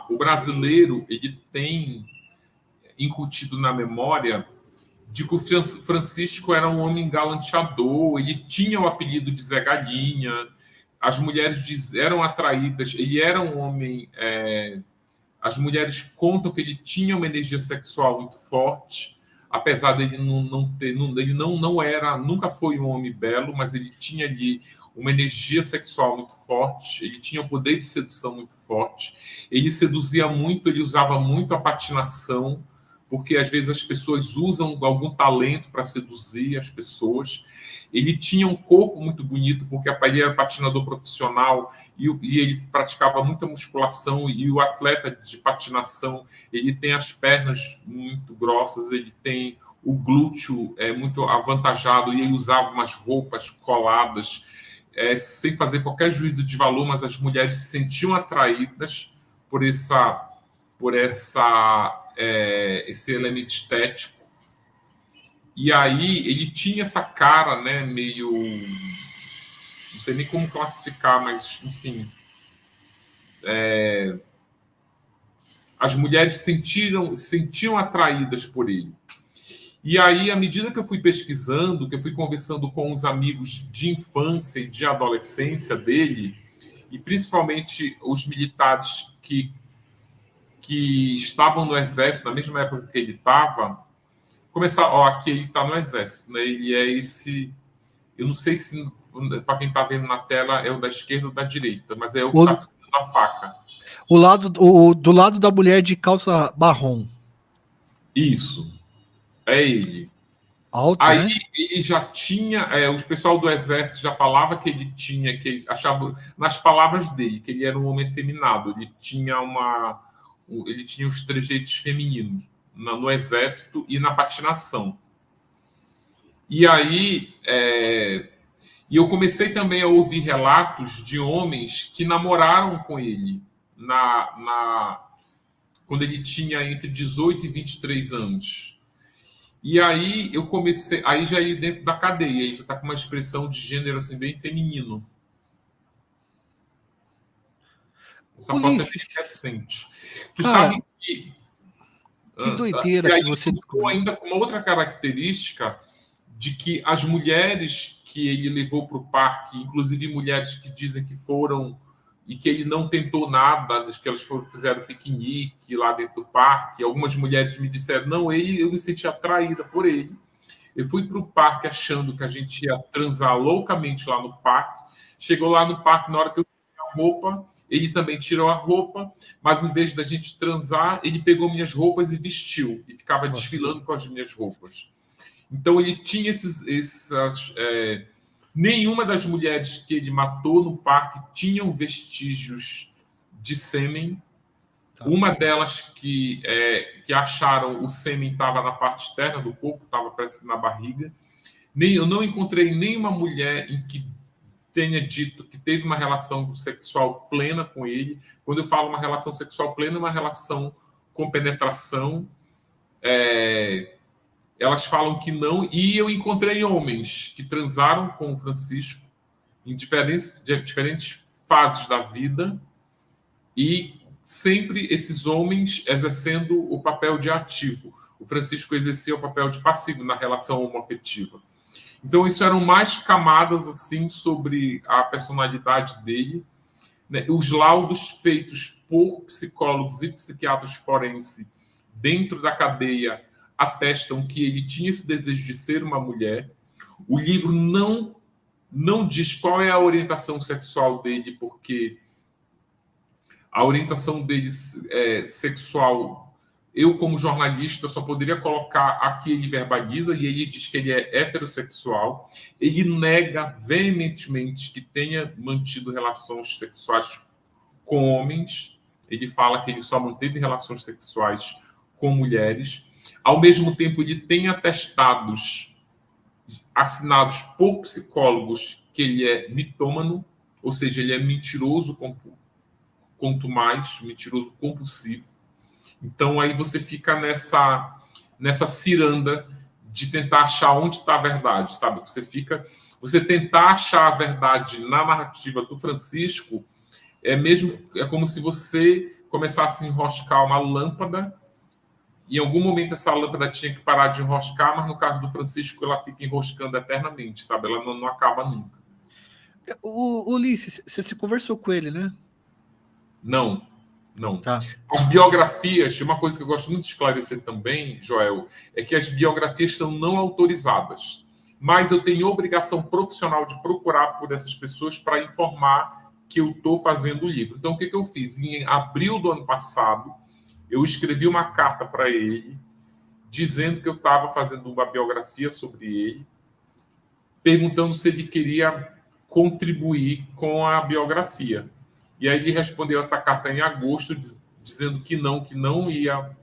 o brasileiro ele tem incutido na memória de que o Francisco era um homem galanteador, ele tinha o apelido de Zé Galinha, as mulheres eram atraídas, ele era um homem... as mulheres contam que ele tinha uma energia sexual muito forte, apesar dele não ter... ele não era, nunca foi um homem belo, mas ele tinha ali uma energia sexual muito forte, ele tinha um poder de sedução muito forte, ele seduzia muito, ele usava muito a patinação, porque às vezes as pessoas usam algum talento para seduzir as pessoas. Ele tinha um corpo muito bonito, porque ele era patinador profissional e ele praticava muita musculação, e o atleta de patinação ele tem as pernas muito grossas, ele tem o glúteo muito avantajado, e ele usava umas roupas coladas, sem fazer qualquer juízo de valor, mas as mulheres se sentiam atraídas por esse elemento estético. E aí ele tinha essa cara, né, meio... não sei nem como classificar, mas, enfim... as mulheres se sentiam atraídas por ele. E aí, à medida que eu fui pesquisando, que eu fui conversando com os amigos de infância e de adolescência dele, e principalmente os militares que estavam no exército na mesma época que ele estava, começaram... aqui ele está no exército, né? Ele é esse... eu não sei se, para quem está vendo na tela, é o da esquerda ou da direita, mas é o que está segurando a faca. Do lado da mulher de calça marrom. Isso. É ele. Alto, aí, né? Ele já tinha... o pessoal do exército já falava que ele tinha... que ele achava, nas palavras dele, que ele era um homem efeminado. Ele tinha os trejeitos femininos no exército e na patinação. E aí... e eu comecei também a ouvir relatos de homens que namoraram com ele quando ele tinha entre 18 e 23 anos. E aí eu comecei... aí já ia dentro da cadeia, aí já está com uma expressão de gênero assim, bem feminino. Essa foto é bem recente. Tu sabe que... que doideira que você... ainda com uma outra característica de que as mulheres que ele levou para o parque, inclusive mulheres que dizem que foram e que ele não tentou nada, que elas fizeram piquenique lá dentro do parque. Algumas mulheres me disseram, não, eu me senti atraída por ele. Eu fui para o parque achando que a gente ia transar loucamente lá no parque. Chegou lá no parque, na hora que eu tirei a roupa, ele também tirou a roupa, mas em vez da gente transar, ele pegou minhas roupas e vestiu, e ficava desfilando com as minhas roupas. Então ele tinha nenhuma das mulheres que ele matou no parque tinham vestígios de sêmen. Uma delas que acharam o sêmen estava na parte externa do corpo, estava parece que na barriga. Eu não encontrei nenhuma mulher em que tenha dito que teve uma relação sexual plena com ele. Quando eu falo uma relação sexual plena, é uma relação com penetração. Elas falam que não, e eu encontrei homens que transaram com o Francisco em diferentes fases da vida, e sempre esses homens exercendo o papel de ativo. O Francisco exercia o papel de passivo na relação homoafetiva. Então, isso eram mais camadas assim sobre a personalidade dele, né? Os laudos feitos por psicólogos e psiquiatras forenses dentro da cadeia atestam que ele tinha esse desejo de ser uma mulher. O livro não diz qual é a orientação sexual dele, porque a orientação dele sexual, eu, como jornalista, só poderia colocar a que ele verbaliza, e ele diz que ele é heterossexual. Ele nega veementemente que tenha mantido relações sexuais com homens. Ele fala que ele só manteve relações sexuais com mulheres. Ao mesmo tempo, ele tem atestados assinados por psicólogos que ele é mitômano, ou seja, ele é mentiroso quanto mais, mentiroso compulsivo. Então, aí você fica nessa ciranda de tentar achar onde está a verdade, sabe? Você tentar achar a verdade na narrativa do Francisco é como se você começasse a enroscar uma lâmpada. Em algum momento essa lâmpada tinha que parar de enroscar, mas no caso do Francisco ela fica enroscando eternamente, sabe? Ela não acaba nunca. O Ulisses, você se conversou com ele, né? Não, não. Tá. As biografias, uma coisa que eu gosto muito de esclarecer também, Joel, é que as biografias são não autorizadas. Mas eu tenho obrigação profissional de procurar por essas pessoas para informar que eu estou fazendo o livro. Então, o que eu fiz? Em abril do ano passado, eu escrevi uma carta para ele, dizendo que eu estava fazendo uma biografia sobre ele, perguntando se ele queria contribuir com a biografia. E aí ele respondeu essa carta em agosto, dizendo que não ia,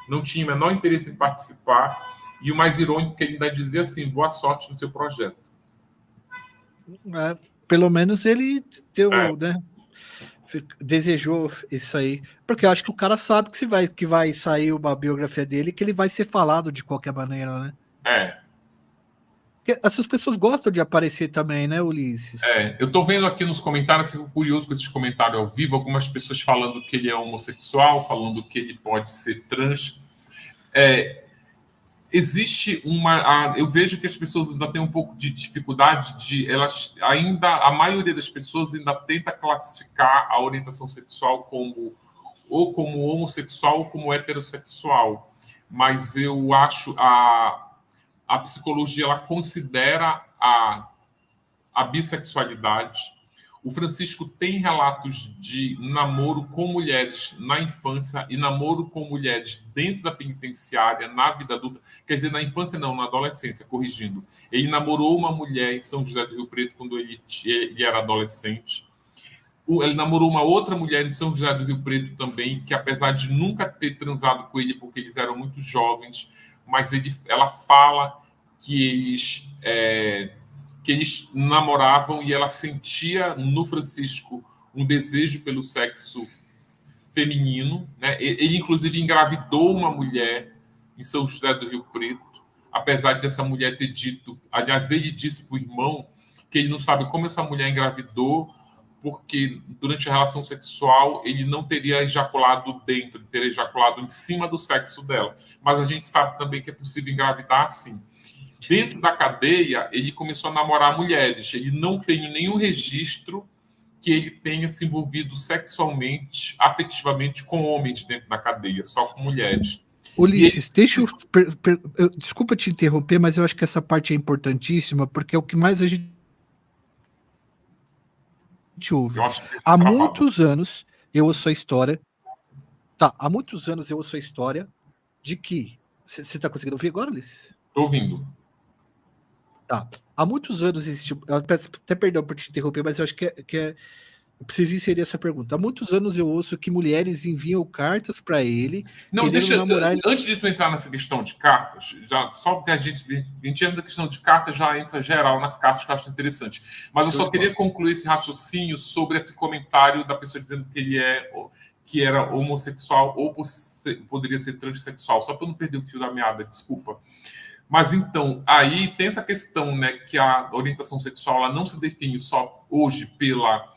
não tinha o menor interesse em participar. E o mais irônico é que ele ainda dizia assim: boa sorte no seu projeto. Pelo menos ele deu, É. né? Desejou isso aí. Porque eu acho que o cara sabe que vai sair uma biografia dele, que ele vai ser falado de qualquer maneira, né? É. Porque essas pessoas gostam de aparecer também, né, Ulisses? Eu estou vendo aqui nos comentários, fico curioso com esses comentários ao vivo, algumas pessoas falando que ele é homossexual, falando que ele pode ser trans. Existe eu vejo que as pessoas ainda têm um pouco de dificuldade a maioria das pessoas ainda tenta classificar a orientação sexual como homossexual ou como heterossexual. Mas eu acho a psicologia ela considera a bissexualidade. O Francisco tem relatos de namoro com mulheres na infância e namoro com mulheres dentro da penitenciária, na vida adulta. Quer dizer, na infância não, na adolescência, corrigindo. Ele namorou uma mulher em São José do Rio Preto quando ele era adolescente. Ele namorou uma outra mulher em São José do Rio Preto também, que apesar de nunca ter transado com ele, porque eles eram muito jovens, mas ela fala que eles namoravam e ela sentia no Francisco um desejo pelo sexo feminino. Né? Ele, inclusive, engravidou uma mulher em São José do Rio Preto, apesar de essa mulher ter dito... Aliás, ele disse para o irmão que ele não sabe como essa mulher engravidou, porque durante a relação sexual ele não teria ejaculado dentro, ele teria ejaculado em cima do sexo dela. Mas a gente sabe também que é possível engravidar assim. Dentro da cadeia, ele começou a namorar mulheres. Ele não tem nenhum registro que ele tenha se envolvido sexualmente, afetivamente com homens dentro da cadeia, só com mulheres. Ulisses, deixa eu, desculpa te interromper, mas eu acho que essa parte é importantíssima, porque é o que mais a gente ouve. Há muitos anos eu ouço a história. Tá, há muitos anos eu ouço a história de que. Você está conseguindo ouvir agora, Ulisses? Estou ouvindo. Tá. Há muitos anos existe. Até perdão por te interromper, mas eu acho que eu preciso inserir essa pergunta. Há muitos anos eu ouço que mulheres enviam cartas para ele. Não, antes de tu entrar nessa questão de cartas, só porque a gente entra na questão de cartas, já entra geral nas cartas, que eu acho interessante. Mas eu só queria concluir esse raciocínio sobre esse comentário da pessoa dizendo que era homossexual ou poderia ser transexual, só para eu não perder o fio da meada, desculpa. Mas então, aí tem essa questão, né, que a orientação sexual ela não se define só hoje pela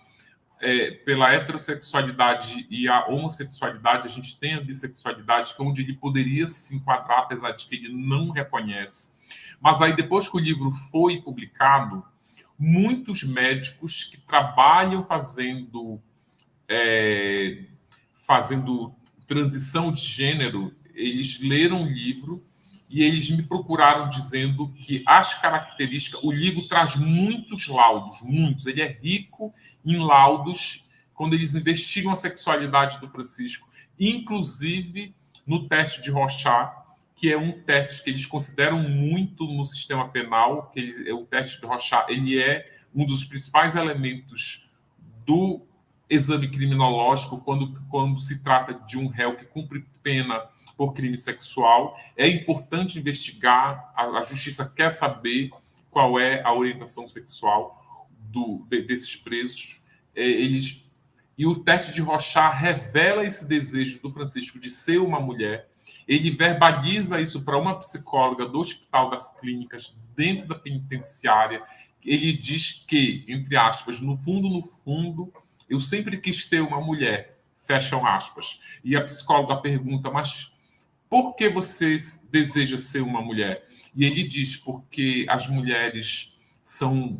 heterossexualidade e a homossexualidade. A gente tem a bissexualidade, que é onde ele poderia se enquadrar, apesar de que ele não reconhece. Mas aí, depois que o livro foi publicado, muitos médicos que trabalham fazendo transição de gênero, eles leram o livro e eles me procuraram dizendo que as características... O livro traz muitos laudos, muitos. Ele é rico em laudos quando eles investigam a sexualidade do Francisco, inclusive no teste de Rorschach, que é um teste que eles consideram muito no sistema penal, o teste de Rorschach ele é um dos principais elementos do exame criminológico quando se trata de um réu que cumpre pena por crime sexual. É importante investigar, a justiça quer saber qual é a orientação sexual desses presos. E o teste de Rorschach revela esse desejo do Francisco de ser uma mulher. Ele verbaliza isso para uma psicóloga do Hospital das Clínicas, dentro da penitenciária. Ele diz que, entre aspas, no fundo, eu sempre quis ser uma mulher fecham aspas. E a psicóloga pergunta, mas por que você deseja ser uma mulher? E ele diz, porque as mulheres são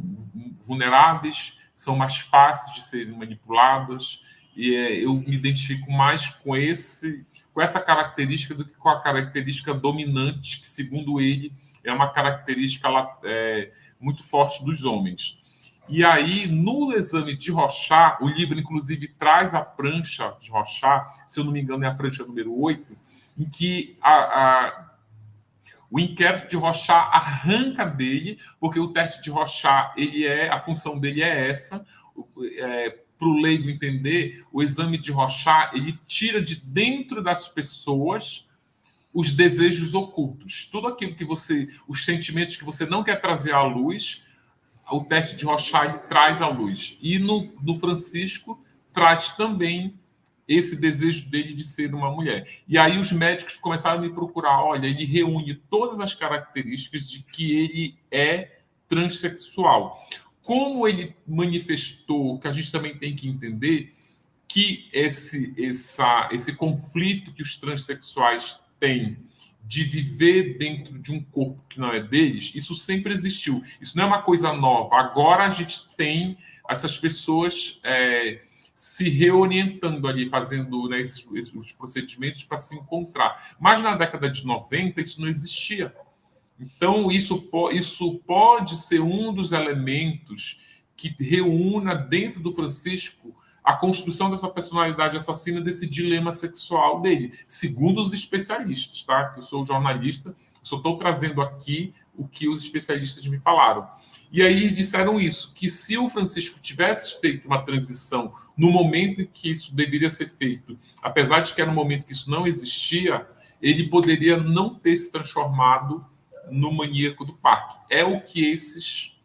vulneráveis, são mais fáceis de serem manipuladas, e eu me identifico mais com essa característica do que com a característica dominante, que, segundo ele, é uma característica muito forte dos homens. E aí, no exame de Rorschach, o livro, inclusive, traz a prancha de Rorschach, se eu não me engano, é a prancha número 8, em que o inquérito de Rorschach arranca dele, porque o teste de Rorschach, a função dele é essa, para o leigo entender, o exame de Rorschach, ele tira de dentro das pessoas os desejos ocultos. Tudo aquilo que os sentimentos que você não quer trazer à luz, o teste de Rorschach ele traz à luz. E no Francisco traz também esse desejo dele de ser uma mulher. E aí os médicos começaram a me procurar. Olha, ele reúne todas as características de que ele é transexual. Como ele manifestou, que a gente também tem que entender, que esse conflito que os transexuais têm de viver dentro de um corpo que não é deles, isso sempre existiu. Isso não é uma coisa nova. Agora a gente tem essas pessoas se reorientando ali, fazendo, né, esses procedimentos para se encontrar. Mas na década de 90 isso não existia. Então isso pode ser um dos elementos que reúna dentro do Francisco a construção dessa personalidade assassina, desse dilema sexual dele, segundo os especialistas, tá? Eu sou jornalista, só estou trazendo aqui o que os especialistas me falaram. E aí eles disseram isso, que se o Francisco tivesse feito uma transição no momento em que isso deveria ser feito, apesar de que era um momento que isso não existia, ele poderia não ter se transformado no maníaco do parque. É o que esses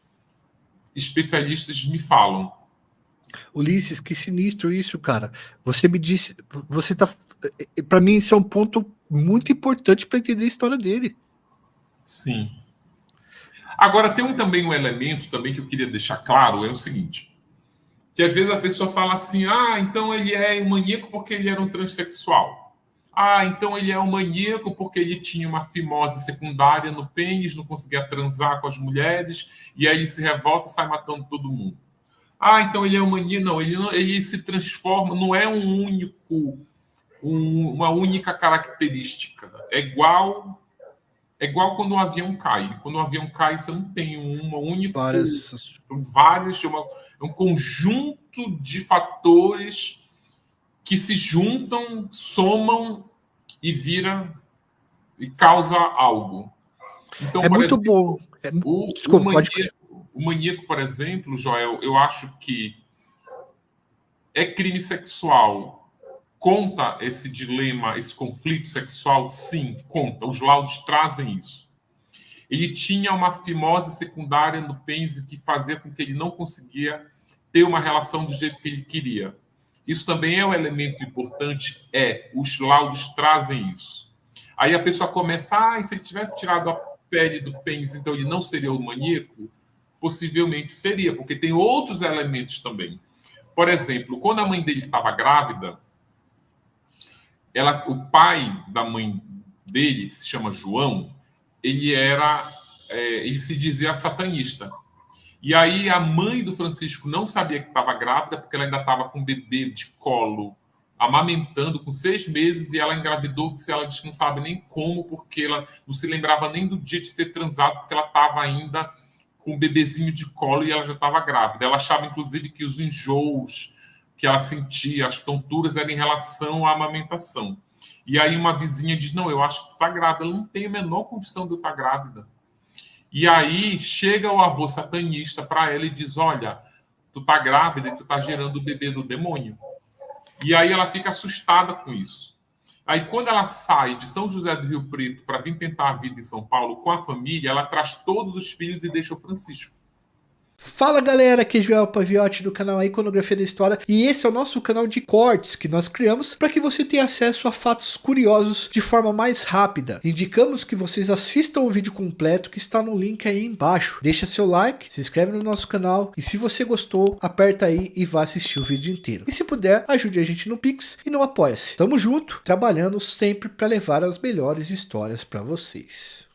especialistas me falam. Ulisses, que sinistro isso, cara. Você me disse, você tá, para mim isso é um ponto muito importante para entender a história dele. Sim. Agora tem também um elemento também que eu queria deixar claro, é o seguinte, que às vezes a pessoa fala assim, então ele é um maníaco porque ele era um transexual. Então ele é um maníaco porque ele tinha uma fimose secundária no pênis, não conseguia transar com as mulheres, e aí ele se revolta e sai matando todo mundo. Então ele é um maníaco. Não, ele se transforma, não é uma única característica. É igual quando um avião cai. Quando um avião cai, você não tem uma única... É um conjunto de fatores que se juntam, somam e causa algo. Então, muito bom. Desculpa, o maníaco, por exemplo, Joel, eu acho que é crime sexual. Conta esse dilema, esse conflito sexual? Sim, conta. Os laudos trazem isso. Ele tinha uma fimose secundária no pênis que fazia com que ele não conseguia ter uma relação do jeito que ele queria. Isso também é um elemento importante. Os laudos trazem isso. Aí a pessoa começa, se ele tivesse tirado a pele do pênis, então ele não seria o maníaco? Possivelmente seria, porque tem outros elementos também. Por exemplo, quando a mãe dele estava grávida, o pai da mãe dele, que se chama João, ele se dizia satanista. E aí a mãe do Francisco não sabia que estava grávida, porque ela ainda estava com o bebê de colo, amamentando com 6 meses, e ela engravidou, que ela diz que não sabe nem como, porque ela não se lembrava nem do dia de ter transado, porque ela estava ainda com o bebezinho de colo e ela já estava grávida. Ela achava, inclusive, que os enjoos que ela sentia, as tonturas, eram em relação à amamentação. E aí uma vizinha diz, não, eu acho que tu está grávida. Ela não tem a menor condição de eu estar grávida. E aí chega o avô satanista para ela e diz, olha, tu está grávida e tu está gerando o bebê do demônio. E aí ela fica assustada com isso. Aí quando ela sai de São José do Rio Preto para vir tentar a vida em São Paulo com a família, ela traz todos os filhos e deixa o Francisco. Fala galera, aqui é Joel Paviotti do canal Iconografia da História e esse é o nosso canal de cortes que nós criamos para que você tenha acesso a fatos curiosos de forma mais rápida. Indicamos que vocês assistam o vídeo completo que está no link aí embaixo. Deixa seu like, se inscreve no nosso canal e se você gostou, aperta aí e vá assistir o vídeo inteiro. E se puder, ajude a gente no Pix e no Apoia-se. Tamo junto, trabalhando sempre para levar as melhores histórias para vocês.